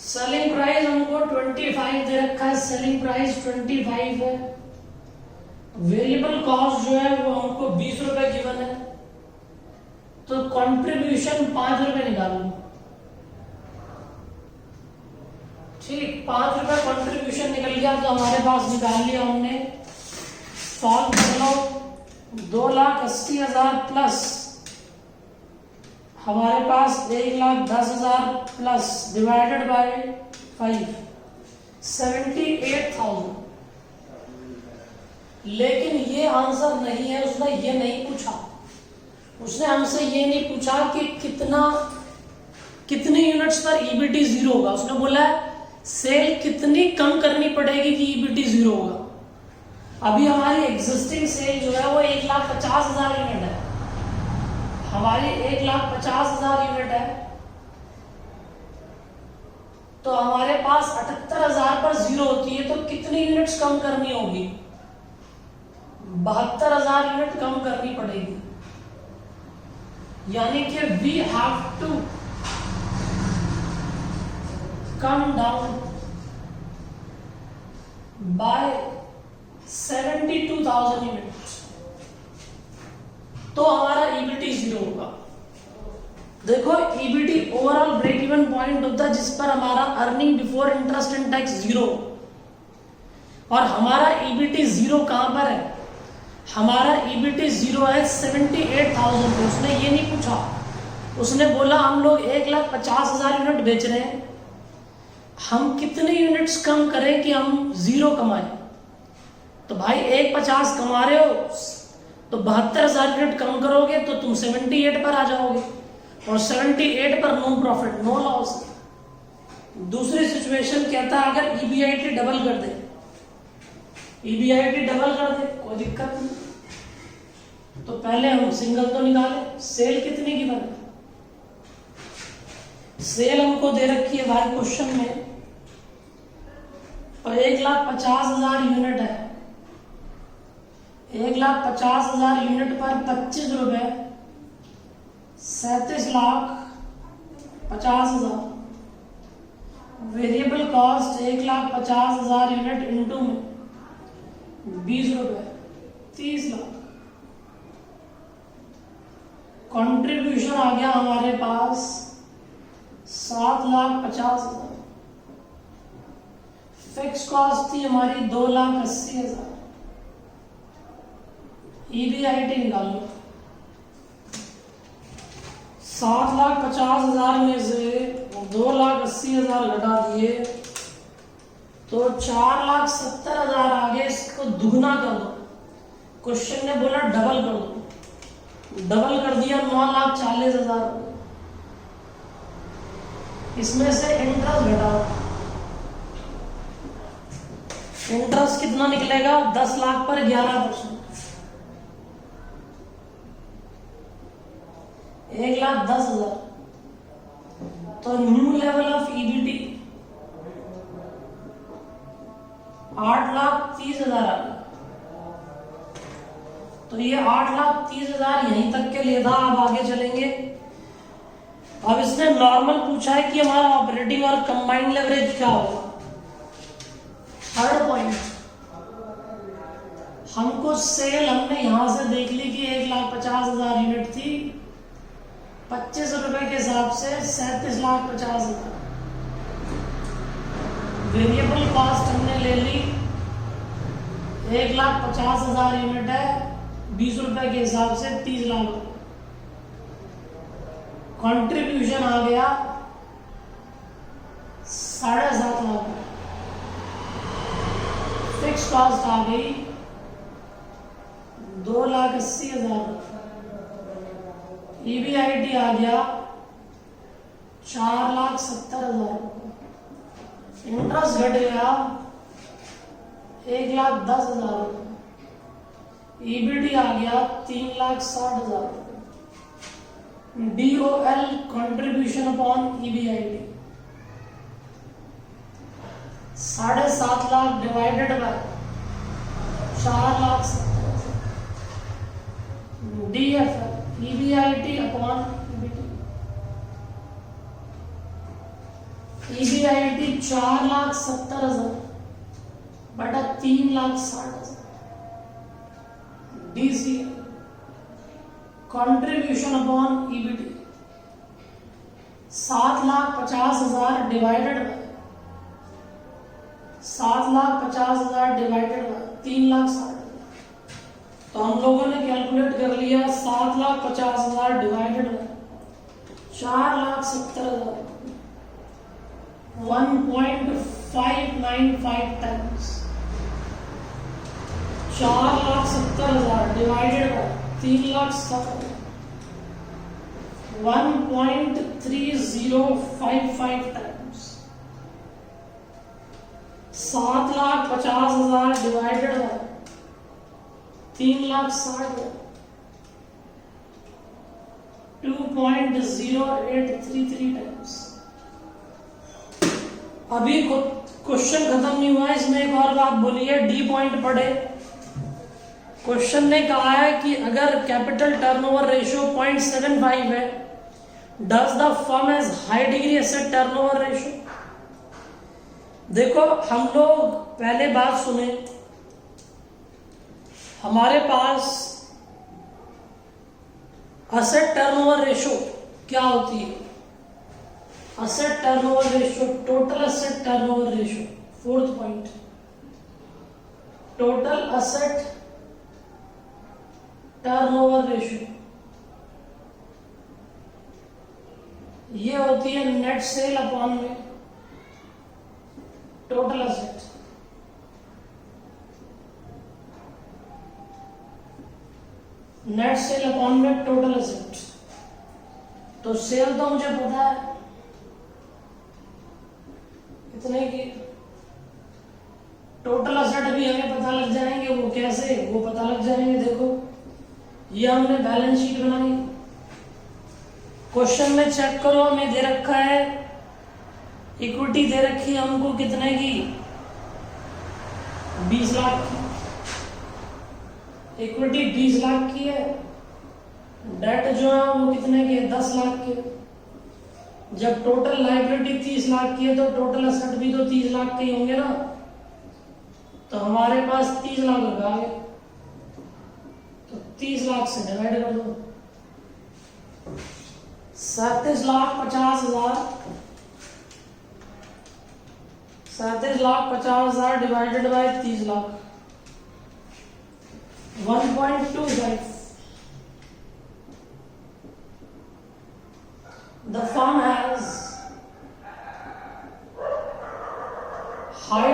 सेलिंग प्राइस हमको 25 दे रखा है, सेलिंग प्राइस 25 है। वेरिएबल कॉस्ट जो है वो हमको 20 रुपए गिवन है, तो कंट्रीब्यूशन 5 रुपए निकालो। ठीक, 5 रुपए कंट्रीब्यूशन निकल गया, तो हमारे पास निकाल लिया हमने। सॉल्व कर लो, 2,80,000 प्लस हमारे पास 1,10,000 प्लस डिवाइडेड बाय 5 78,000। लेकिन ये आंसर नहीं है, उसने ये नहीं पूछा, उसने हमसे ये नहीं पूछा कि कितनी यूनिट्स पर ईबीटी 0 होगा। उसने बोला सेल कितनी कम करनी पड़ेगी कि ईबीटी 0 होगा। अभी हमारी एग्जिस्टिंग सेल जो है वो 1,50,000 यूनिट है, हमारी 1,50,000 यूनिट है, तो हमारे पास 78,000 पर 0 होती है, तो कितनी यूनिट्स कम करनी होगी? 72,000 यूनिट कम करनी पड़ेगी। यानी कि we have to come down by 72,000 unit, तो हमारा ईबीटी जीरो होगा। देखो EBT overall break even point होता है जिस पर हमारा earning before interest and tax zero, और हमारा ईबीटी जीरो कहां पर है? हमारा ईबीटी जीरो है 78,000 पे। उसने ये नहीं पूछा, उसने बोला हम लोग 1,50,000 यूनिट बेच रहे हैं, हम कितने यूनिट्स कम करें कि हम जीरो कमाएं। तो भाई 1,50 कमा रहे हो तो 72,000 यूनिट कम करोगे तो तुम 78 पर आ जाओगे, और 78 पर नो प्रॉफिट नो लॉस। दूसरी सिचुएशन कहता है अगर ईबीआईटी डबल कर दे, ईबीआईटी डबल कर दे कोई दिक्कत नहीं, तो पहले हम सिंगल तो निकाले। सेल कितने की बने? सेल हमको दे रखी है भाई क्वेश्चन में, और 1,50,000 यूनिट है। 1,50,000 यूनिट पर 25 रुपए, 37,50,000। वेरिएबल कॉस्ट 1,50,000 यूनिट इंटू में 20 रुपए, 30 लाख। कंट्रीब्यूशन आ गया हमारे पास 7,50,000। फिक्स कॉस्ट थी हमारी 2,80,000। ईबीआईटी निकाल लो। 7,50,000 में से 2,80,000 घटा दिए तो 4,70,000 आगे, इसको दुगना कर दो। क्वेश्चन ने बोला डबल कर दो, डबल कर दिया 9,40,000। इसमें से इंटरेस्ट घटाओ, इंटरेस्ट कितना निकलेगा? 10 लाख पर 11%, 1,10,000। तो न्यू लेवल ऑफ ईबीटी 8,30,000 आ गया। तो ये 8,30,000 यहीं तक के लिए था। अब आगे चलेंगे। अब इसने नॉर्मल पूछा है कि हमारा ऑपरेटिंग और कंबाइंड लेवरेज क्या होगा। थर्ड पॉइंट, हमको सेल हमने यहां से देख ली कि 1,50,000 यूनिट थी, 25 रुपए के हिसाब से 37,50,000। वेरिएबल कॉस्ट हमने ले ली 1,50,000 यूनिट है, 20 रुपए के हिसाब से 30 लाख। कंट्रीब्यूशन आ गया 7.5 लाख। फिक्स कॉस्ट आ गई 2,80,000। ईबीआईटी आ गया 4,70,000। इंटरेस्ट घट गया 1,10,000। ईबीटी आ गया 3,60,000। DOL contribution upon EBIT 7.5 lakh divided bye 4,70,000। DFL EBIT upon EBT, EBIT 4,70,000 बटा 3,60,000। DC contribution upon EBT 7,50,000 divided by 3,60,000। तो हम लोगों ने कैलकुलेट कर लिया 7,50,000 divided by 4,70,000, 1.595 times. 4,70,000 divided by 3,60,000, 1.3055 times. 7,50,000 divided by 3,60,000, 2.0833 times. अभी क्वेश्चन खत्म नहीं हुआ, इसमें एक और बात बोली है, डी पॉइंट पढ़े। क्वेश्चन ने कहा है कि अगर कैपिटल टर्नओवर रेशियो 0.75 है, does the firm has high degree asset turnover ratio. देखो हम लोग पहले बात सुने, हमारे पास असेट टर्नओवर रेशो क्या होती है? Asset turnover ratio, total asset turnover ratio, fourth point, total asset turnover ratio, ये होती है नेट सेल अपॉन में total asset. Net cell upon में टोटल असेट। तो सेल तो मुझे पता है इतने की, टोटल असेट भी हमें पता लग जाएंगे। वो कैसे? वो पता लग जाएंगे। देखो ये हमने बैलेंस शीट बनाई, क्वेश्चन में चेक करो, हमें दे रखा है इक्विटी दे रखी है हमको कितने की? 20 लाख की। इक्विटी 20 लाख की है, डेट जो है वो कितने की है? 10 लाख की है। जब टोटल लायबिलिटी 30 लाख की है तो टोटल असेट भी तो 30 लाख के ही होंगे ना। तो हमारे पास 30 लाख लगा गए, तो 30 लाख से डिवाइड कर दो। 37,50,000, 37,50,000 divided by 30 lakh, 1.25। The firm has high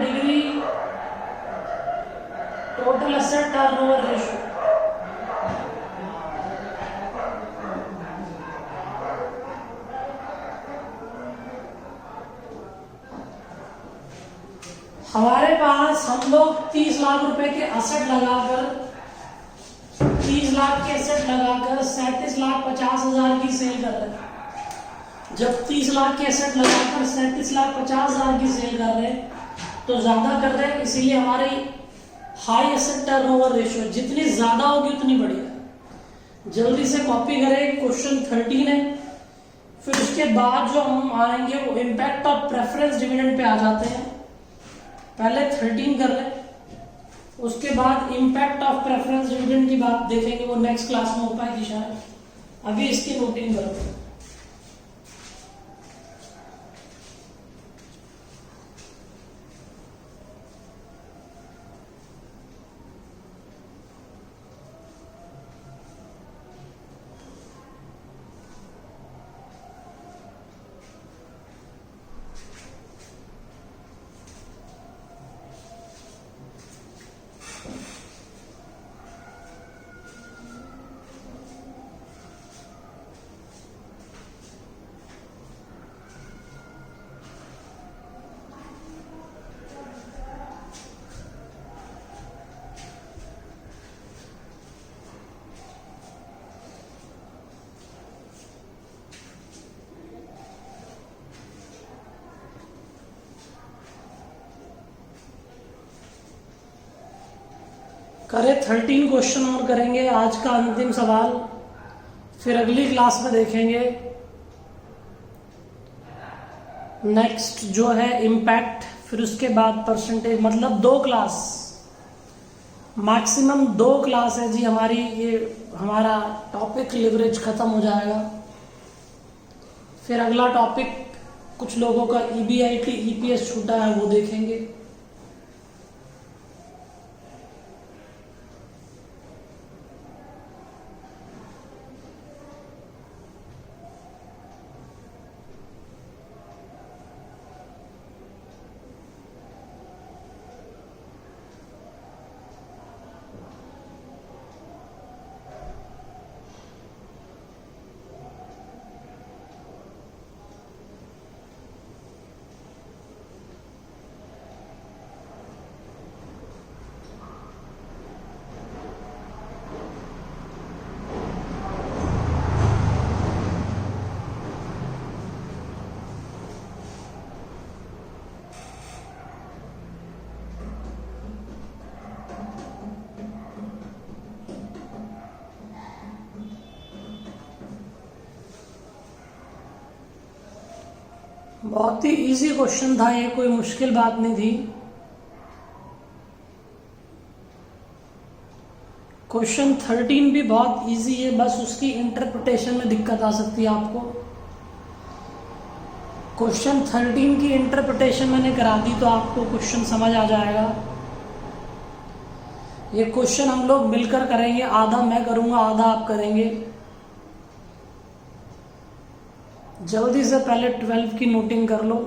degree total asset turnover ratio। हमारे पास हम लोग 30 लाख रुपए के असेट लगाकर, 30 लाख के असेट लगाकर 37,50,000 की सेल कर रहे हैं। जब 30 लाख के असेट लगाकर 37,50,000 की सेल कर रहे हैं तो ज्यादा कर रहे हैं, इसीलिए हमारी हाई एसेट टर्नओवर रेशियो जितनी ज्यादा होगी उतनी बढ़िया। जल्दी से कॉपी करें, क्वेश्चन 13 है। फिर उसके बाद जो हम आएंगे वो impact of preference dividend pay आ जाते हैं। पहले 13 कर लें, उसके बाद इम्पैक्ट ऑफ प्रेफरेंस डिविडेंड की बात देखेंगे, वो नेक्स्ट क्लास में हो पाएगी शायद। अभी इसकी नोटिंग करो। करें 13 क्वेश्चन और करेंगे, आज का अंतिम सवाल, फिर अगली क्लास में देखेंगे नेक्स्ट जो है इम्पैक्ट, फिर उसके बाद परसेंटेज। मतलब 2 क्लास, मैक्सिमम 2 क्लास है जी हमारी। ये हमारा टॉपिक लिवरेज खत्म हो जाएगा। फिर अगला टॉपिक कुछ लोगों का EBIT EPS छूटा है, वो देखेंगे। बहुत ही इजी क्वेश्चन था ये, कोई मुश्किल बात नहीं थी। क्वेश्चन 13 भी बहुत इजी है, बस उसकी इंटरप्रिटेशन में दिक्कत आ सकती है आपको। क्वेश्चन 13 की इंटरप्रिटेशन मैंने करा दी तो आपको क्वेश्चन समझ आ जाएगा। ये क्वेश्चन हम लोग मिलकर करेंगे, आधा मैं करूंगा आधा आप करेंगे। जल्दी से पहले 12 की नोटिंग कर लो।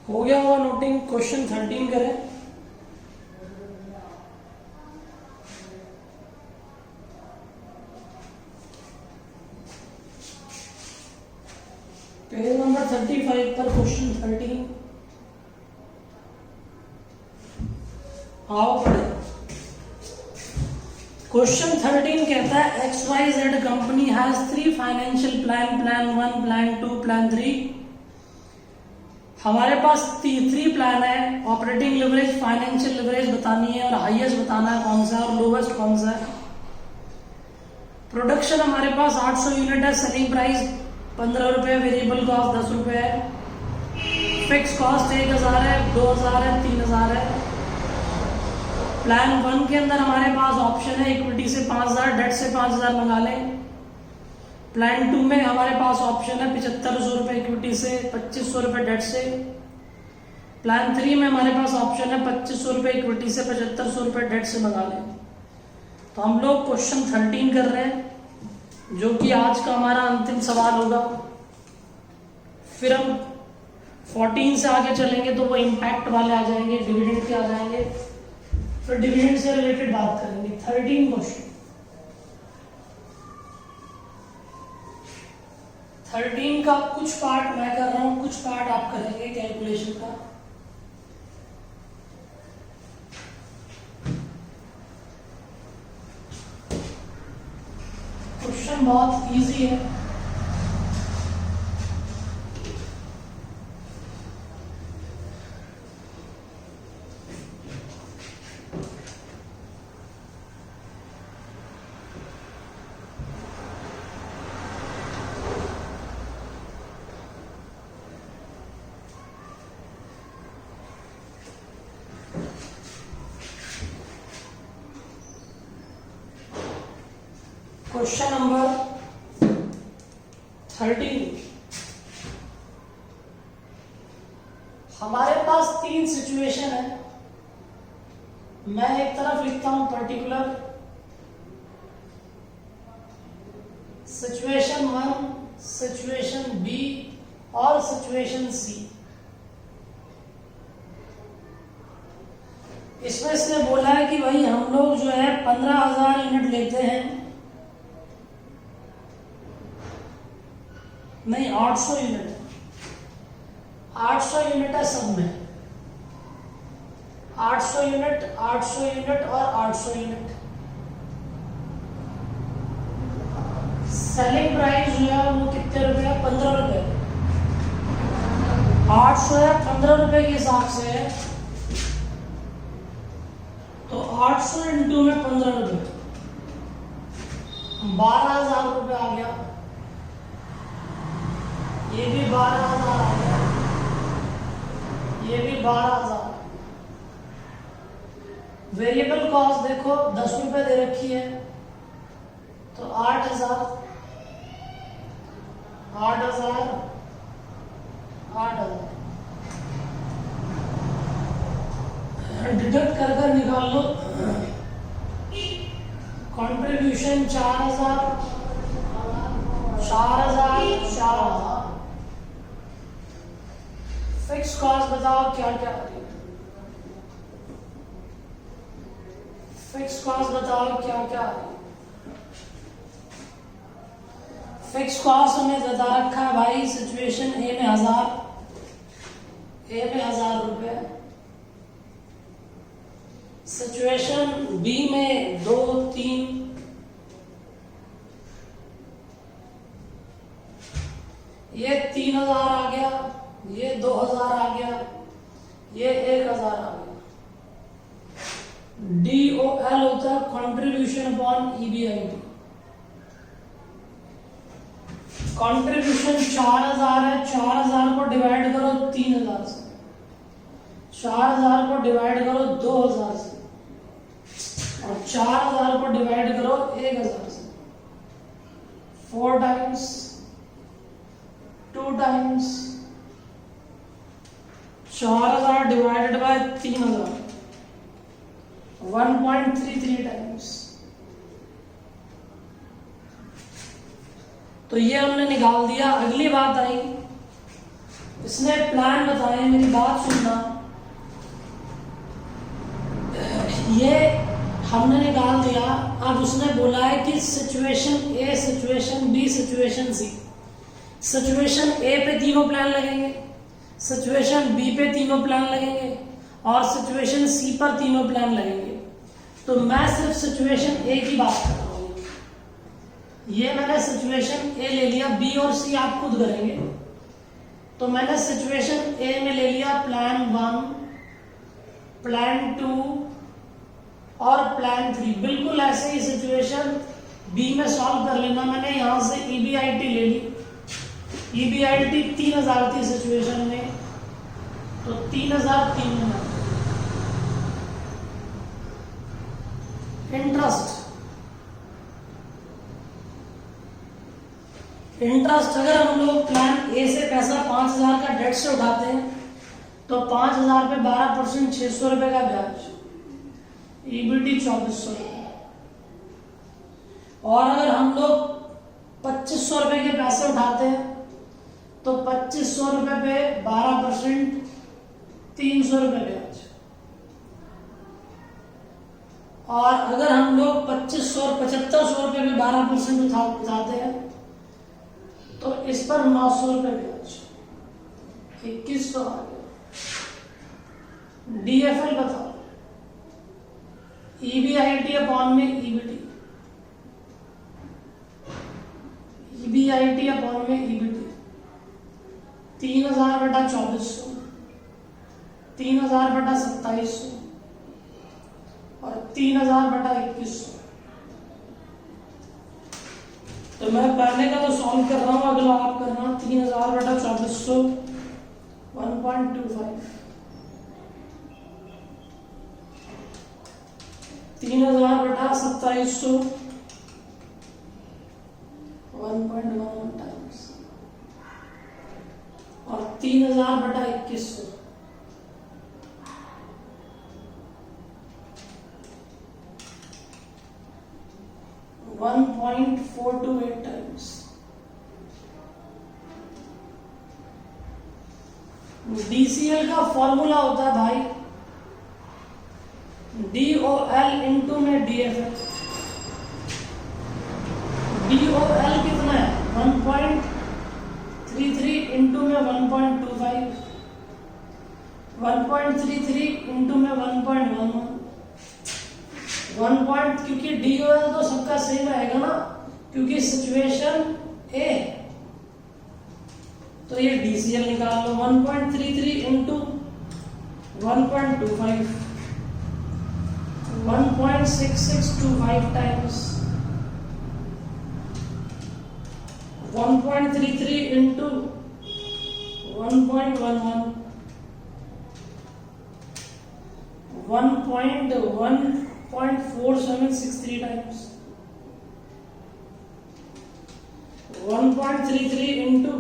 हो गया होगा नोटिंग। क्वेश्चन 13 करें। पेज नंबर 35 पर क्वेश्चन 13 आओ पढ़े। क्वेश्चन 13 कहता है XYZ company has 3 financial plan, plan 1, plan 2, plan 3। हमारे पास 3 प्लान है। ऑपरेटिंग लिवरेज, फाइनेंशियल लिवरेज बतानी है और हाईएस्ट बताना है कौन सा और लोवेस्ट कौन सा है। प्रोडक्शन हमारे पास 800 यूनिट है। सेलिंग प्राइस 15 रुपए, वेरिएबल कॉस्ट 10 रुपए है। फिक्स कॉस्ट 1000 है, 2000 है, 3000 है। प्लान 1 के अंदर हमारे पास ऑप्शन है इक्विटी से 5000, डेट से 5000 मंगा लें। प्लान 2 में हमारे पास ऑप्शन है 7500 रुपए इक्विटी से, 2500 रुपए डेट से। प्लान 3 में हमारे पास ऑप्शन है 2500 रुपए इक्विटी से, 7500 रुपए डेट से मंगा लें। तो हम लोग क्वेश्चन 13 कर रहे हैं जो कि आज का हमारा अंतिम सवाल होगा। फिर हम 14 से आगे चलेंगे तो वो इम्पैक्ट वाले आ जाएंगे, डिविडेंड के आ जाएंगे, फिर डिविडेंड से रिलेटेड बात करेंगे। 13 क्वेश्चन 13 का कुछ पार्ट मैं कर रहा हूं, कुछ पार्ट आप करेंगे कैलकुलेशन का। क्वेश्चन बहुत इजी है। Question number 13। हमारे पास 3 सिचुएशन है। मैं एक तरफ लिखता हूं पर्टिकुलर सिचुएशन 1, सिचुएशन बी और सिचुएशन सी। इसमें इसने बोला है कि भाई हम लोग जो है 15,000 यूनिट लेते हैं, नहीं 800 यूनिट, 800 यूनिट है सब में, 800 यूनिट, 800 यूनिट और 800 यूनिट। सेलिंग प्राइस जो है वो कितने रुपए है? 15 रुपए। 800 है 15 रुपए के हिसाब से है, तो 800 इंटू में 15 रुपए, 12,000 रुपए आ गया। ये भी 12,000 आ गया, ये भी 12,000। वेरिएबल कॉस्ट देखो 10 रुपए दे रखी है, तो 8,000, 8,000, 8,000 डिडक्ट कर कर निकाल लो। कंट्रीब्यूशन 4000 4000 4000। फिक्स कॉस्ट बताओ क्या क्या आ रही है, फिक्स कॉस्ट बताओ क्या क्या आ रही है। फिक्स कॉस्ट हमने बता रखा है भाई, सिचुएशन ए में 1000, ए में 1000 रुपए, सिचुएशन बी में 2 3, ये 3000 आ गया, ये 2000 आ गया, ये 1000 आ गया। DOL होता है कंट्रीब्यूशन अपॉन EBIT। कंट्रीब्यूशन 4000 है, 4000 को डिवाइड करो 3000 से, 4000 को डिवाइड करो 2000 से, और 4000 को डिवाइड करो 1000 से। 4 times 2 times 4000 divided by 3000, 1.33 times. तो ये हमने निकाल दिया। अगली बात आई, इसने प्लान बताया, मेरी बात सुनना, ये हमने निकाल दिया। अब उसने बोला है कि situation A, situation B, situation C. Situation A पे तीनों प्लान लगेंगे, सिचुएशन बी पे तीनों प्लान लगेंगे, और सिचुएशन सी पर तीनों प्लान लगेंगे। तो मैं सिर्फ सिचुएशन ए की बात कर रहा हूँ। ये मैंने सिचुएशन ए ले लिया, बी और सी आप खुद करेंगे। तो मैंने सिचुएशन ए में ले लिया प्लान 1, प्लान 2 और प्लान 3। बिल्कुल ऐसे ही सिचुएशन बी में सॉल्व कर लेना। मैंने यहां से EBIT ले ली, EBIT 3000 थी सिचुएशन में, तो 3003 में। इंटरेस्ट अगर हम लोग प्लान ए से पैसा 5000 का डेट से उठाते हैं तो 5000 पे 12%, 600 रुपए का ब्याज, EBT 2400 रुपए। और अगर हम लोग 2500 रुपए के पैसे उठाते हैं तो 2500 रुपए पे 12%, 300 रुपए ब्याज। और अगर हम लोग 2500 और 7500 रुपए पे 12% उठाते हैं तो इस पर 900 रुपए ब्याज, 2100 आ गया। DFL बताओ, EBIT अपॉन में EBT, EBIT अपॉन में EBT 3000 बटा 2400, 3000 बटा 2700 और 3000 बटा 2100। तो मैं पहले का तो सॉल्व कर रहा हूं, अगला आप करना। 3000 बटा 2400 1.25, 3000 बटा 2700 1.11 टाइम्स, और 3000 बटा 2100 1.428 टाइम्स। DCL का फॉर्मूला होता है भाई DOL इंटू में DFL। DOL कितना है 1.33 इंटू में 1.25, 1.33 इंटू में 1.11, 1 क्योंकि DOL तो सबका सेम आएगा ना, क्योंकि सिचुएशन ए। तो ये DCL निकाल लो, 1.33 into 1.25, 1.6625 times, 1.33 into 1.11, 1.4763 times, 1.33 into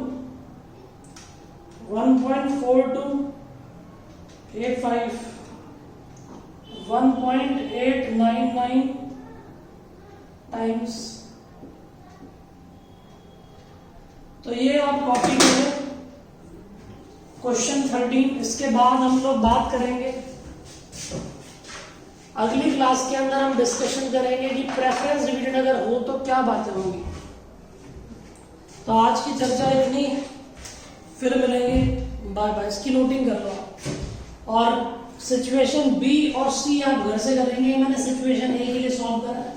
1.4285, 1.899 times. तो ये आप कॉपी करें क्वेश्चन 13। इसके बाद हम लोग बात करेंगे अगली क्लास के अंदर, हम डिस्कशन करेंगे कि प्रेफरेंस डिविडेंड अगर हो तो क्या बातें होंगी। तो आज की चर्चा इतनी, फिर मिलेंगे, बाय बाय। इसकी नोटिंग कर लो आप। और सिचुएशन बी और सी आप घर से करेंगे, मैंने सिचुएशन ए के लिए सॉल्व करा है।